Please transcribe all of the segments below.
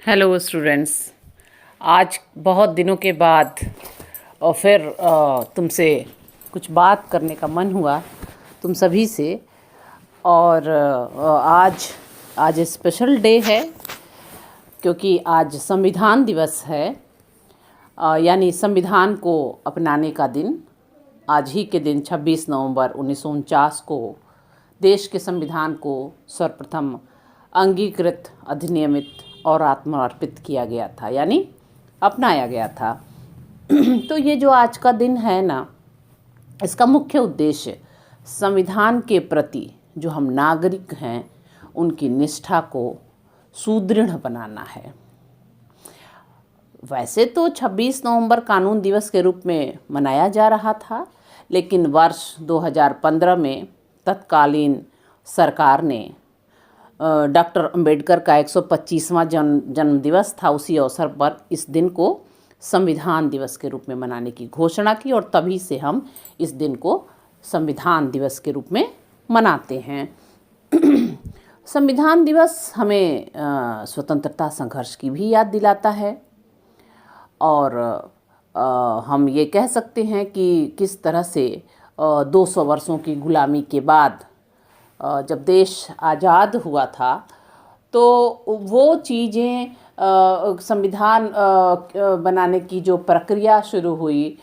Hello students. आज बहुत दिनों के बाद और फिर तुमसे कुछ बात करने का मन हुआ तुम सभी से। और आज आज स्पेशल डे है क्योंकि आज संविधान दिवस है। यानी संविधान को अपनाने का दिन। आज ही के दिन 26 नवंबर 1949 को देश के संविधान को सर्वप्रथम अंगीकृत, अधिनियमित और आत्मार्पित किया गया था, यानी अपनाया गया था। तो ये जो आज का दिन है ना, इसका मुख्य उद्देश्य संविधान के प्रति जो हम नागरिक हैं उनकी निष्ठा को सुदृढ़ बनाना है। वैसे तो 26 नवंबर कानून दिवस के रूप में मनाया जा रहा था, लेकिन वर्ष 2015 में तत्कालीन सरकार ने डॉक्टर अंबेडकर का 125वां जन्म दिवस था, उसी अवसर पर इस दिन को संविधान दिवस के रूप में मनाने की घोषणा की और तभी से हम इस दिन को संविधान दिवस के रूप में मनाते हैं। संविधान दिवस हमें स्वतंत्रता संघर्ष की भी याद दिलाता है और हम ये कह सकते हैं कि किस तरह से 200 वर्षों की गुलामी के बाद जब देश आज़ाद हुआ था तो वो चीज़ें, संविधान बनाने की जो प्रक्रिया शुरू हुई,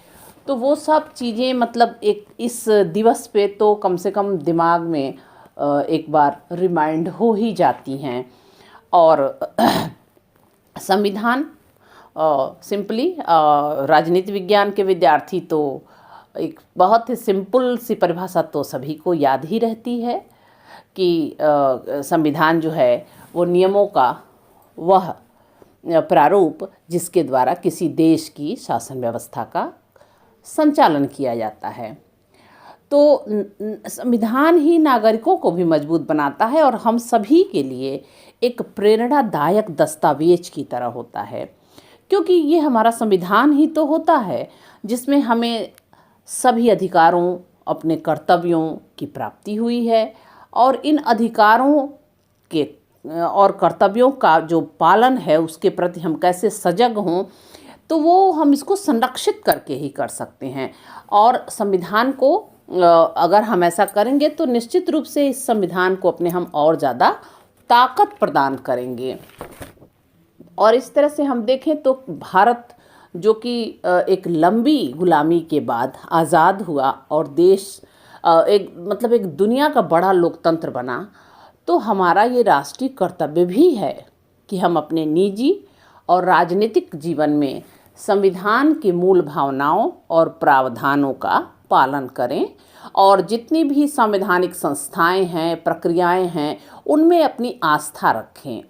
तो वो सब चीज़ें मतलब एक इस दिवस पे तो कम से कम दिमाग में एक बार रिमाइंड हो ही जाती हैं। और संविधान सिंपली राजनीति विज्ञान के विद्यार्थी तो एक बहुत ही सिंपल सी परिभाषा तो सभी को याद ही रहती है कि संविधान जो है वो नियमों का वह प्रारूप जिसके द्वारा किसी देश की शासन व्यवस्था का संचालन किया जाता है। तो संविधान ही नागरिकों को भी मजबूत बनाता है और हम सभी के लिए एक प्रेरणादायक दस्तावेज की तरह होता है, क्योंकि ये हमारा संविधान ही तो होता है जिसमें हमें सभी अधिकारों, अपने कर्तव्यों की प्राप्ति हुई है और इन अधिकारों के और कर्तव्यों का जो पालन है उसके प्रति हम कैसे सजग हों, तो वो हम इसको संरक्षित करके ही कर सकते हैं। और संविधान को अगर हम ऐसा करेंगे तो निश्चित रूप से इस संविधान को अपने हम और ज़्यादा ताकत प्रदान करेंगे। और इस तरह से हम देखें तो भारत जो कि एक लंबी गुलामी के बाद आज़ाद हुआ और देश एक दुनिया का बड़ा लोकतंत्र बना, तो हमारा ये राष्ट्रीय कर्तव्य भी है कि हम अपने निजी और राजनीतिक जीवन में संविधान की मूल भावनाओं और प्रावधानों का पालन करें और जितनी भी संवैधानिक संस्थाएं हैं, प्रक्रियाएं हैं, उनमें अपनी आस्था रखें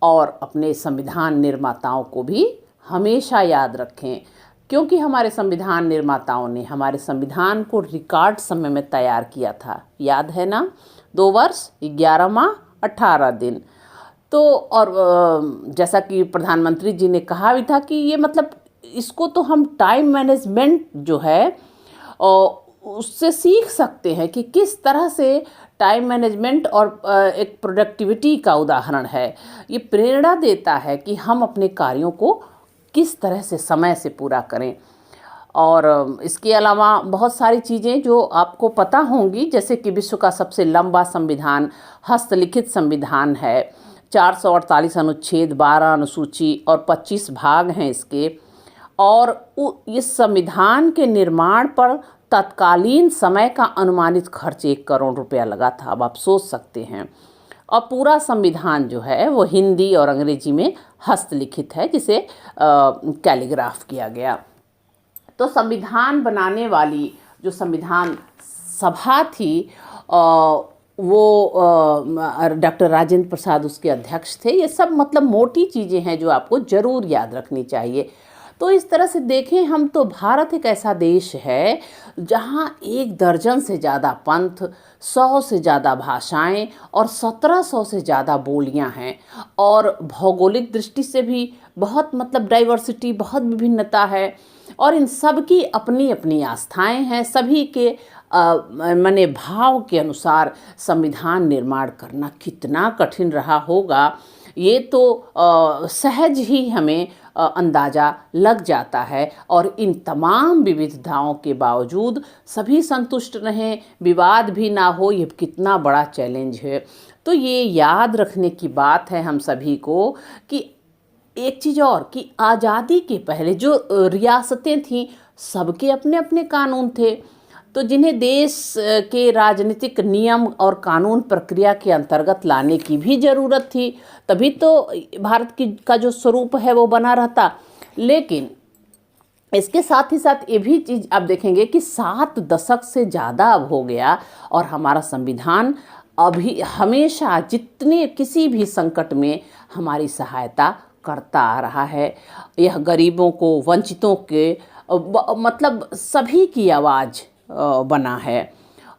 और अपने संविधान निर्माताओं को भी हमेशा याद रखें, क्योंकि हमारे संविधान निर्माताओं ने हमारे संविधान को रिकॉर्ड समय में तैयार किया था। याद है ना, 2 वर्ष 11 माह 18 दिन। तो और जैसा कि प्रधानमंत्री जी ने कहा भी था कि ये मतलब इसको तो हम टाइम मैनेजमेंट जो है उससे सीख सकते हैं कि किस तरह से टाइम मैनेजमेंट और एक प्रोडक्टिविटी का उदाहरण है। ये प्रेरणा देता है कि हम अपने कार्यों को किस तरह से समय से पूरा करें। और इसके अलावा बहुत सारी चीज़ें जो आपको पता होंगी, जैसे कि विश्व का सबसे लंबा संविधान हस्तलिखित संविधान है। 448 अनुच्छेद, 12 अनुसूची और 25 भाग हैं इसके। और इस संविधान के निर्माण पर तत्कालीन समय का अनुमानित खर्च 1 करोड़ रुपया लगा था। अब आप सोच सकते हैं। और पूरा संविधान जो है वो हिंदी और अंग्रेजी में हस्तलिखित है, जिसे कैलीग्राफ किया गया। तो संविधान बनाने वाली जो संविधान सभा थी वो डॉक्टर राजेंद्र प्रसाद उसके अध्यक्ष थे। ये सब मतलब मोटी चीज़ें हैं जो आपको ज़रूर याद रखनी चाहिए। तो इस तरह से देखें हम तो भारत एक ऐसा देश है जहाँ 1 दर्जन से ज़्यादा पंथ, 100 से ज़्यादा भाषाएं और 1700 से ज़्यादा बोलियां हैं। और भौगोलिक दृष्टि से भी बहुत मतलब डाइवर्सिटी, बहुत विभिन्नता है और इन सब की अपनी अपनी आस्थाएं हैं। सभी के माने भाव के अनुसार संविधान निर्माण करना कितना कठिन रहा होगा ये तो सहज ही हमें अंदाज़ा लग जाता है। और इन तमाम विविधताओं के बावजूद सभी संतुष्ट रहें, विवाद भी ना हो, ये कितना बड़ा चैलेंज है। तो ये याद रखने की बात है हम सभी को कि एक चीज़ और कि आज़ादी के पहले जो रियासतें थीं, सबके अपने अपने कानून थे। तो जिन्हें देश के राजनीतिक नियम और कानून प्रक्रिया के अंतर्गत लाने की भी ज़रूरत थी, तभी तो भारत की का जो स्वरूप है वो बना रहता। लेकिन इसके साथ ही साथ ये भी चीज़ आप देखेंगे कि 7 दशक से ज़्यादा अब हो गया और हमारा संविधान अभी हमेशा जितने किसी भी संकट में हमारी सहायता करता आ रहा है। यह गरीबों को, वंचितों के मतलब सभी की आवाज़ बना है।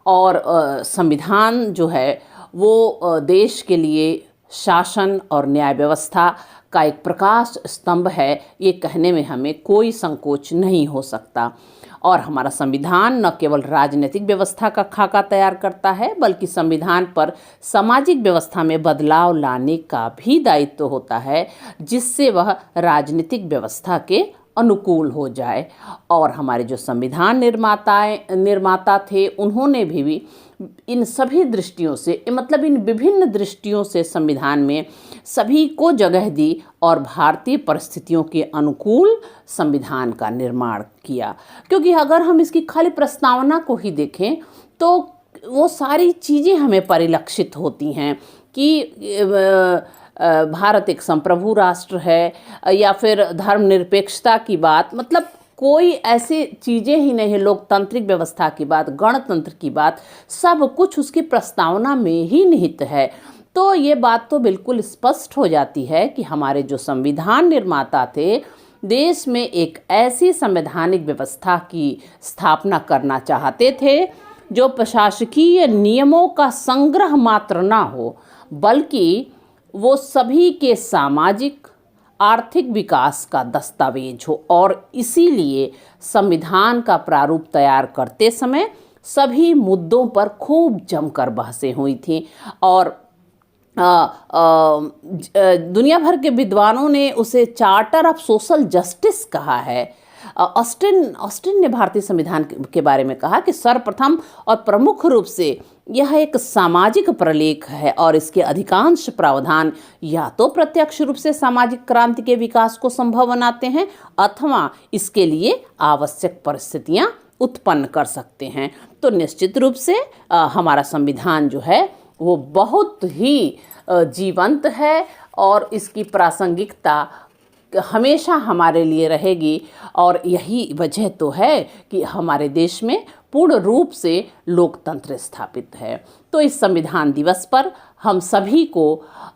और संविधान जो है वो देश के लिए शासन और न्याय व्यवस्था का एक प्रकाश स्तंभ है, ये कहने में हमें कोई संकोच नहीं हो सकता। और हमारा संविधान न केवल राजनीतिक व्यवस्था का खाका तैयार करता है, बल्कि संविधान पर सामाजिक व्यवस्था में बदलाव लाने का भी दायित्व होता है, जिससे वह राजनीतिक व्यवस्था के अनुकूल हो जाए। और हमारे जो संविधान निर्माता थे, उन्होंने भी इन सभी दृष्टियों से, मतलब इन विभिन्न दृष्टियों से संविधान में सभी को जगह दी और भारतीय परिस्थितियों के अनुकूल संविधान का निर्माण किया। क्योंकि अगर हम इसकी खाली प्रस्तावना को ही देखें तो वो सारी चीज़ें हमें परिलक्षित होती हैं कि भारत एक संप्रभु राष्ट्र है, या फिर धर्मनिरपेक्षता की बात, मतलब कोई ऐसी चीज़ें ही नहीं है, लोकतांत्रिक व्यवस्था की बात, गणतंत्र की बात, सब कुछ उसकी प्रस्तावना में ही निहित है। तो ये बात तो बिल्कुल स्पष्ट हो जाती है कि हमारे जो संविधान निर्माता थे, देश में एक ऐसी संवैधानिक व्यवस्था की स्थापना करना चाहते थे जो प्रशासकीय नियमों का संग्रह मात्र ना हो, बल्कि वो सभी के सामाजिक आर्थिक विकास का दस्तावेज हो। और इसीलिए संविधान का प्रारूप तैयार करते समय सभी मुद्दों पर खूब जमकर बहसें हुई थी। और दुनिया भर के विद्वानों ने उसे चार्टर ऑफ सोशल जस्टिस कहा है। ऑस्टिन ने भारतीय संविधान के बारे में कहा कि सर्वप्रथम और प्रमुख रूप से यह एक सामाजिक प्रलेख है और इसके अधिकांश प्रावधान या तो प्रत्यक्ष रूप से सामाजिक क्रांति के विकास को संभव बनाते हैं अथवा इसके लिए आवश्यक परिस्थितियां उत्पन्न कर सकते हैं। तो निश्चित रूप से हमारा संविधान जो है वो बहुत ही जीवंत है और इसकी प्रासंगिकता हमेशा हमारे लिए रहेगी। और यही वजह तो है कि हमारे देश में पूर्ण रूप से लोकतंत्र स्थापित है। तो इस संविधान दिवस पर हम सभी को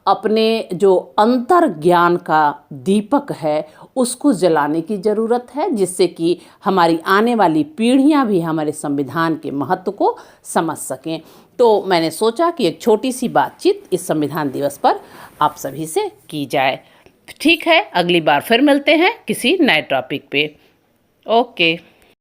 अपने जो अंतर ज्ञान का दीपक है उसको जलाने की ज़रूरत है, जिससे कि हमारी आने वाली पीढ़ियां भी हमारे संविधान के महत्व को समझ सकें। तो मैंने सोचा कि एक छोटी सी बातचीत इस संविधान दिवस पर आप सभी से की जाए। ठीक है, अगली बार फिर मिलते हैं किसी नए टॉपिक पे। ओके।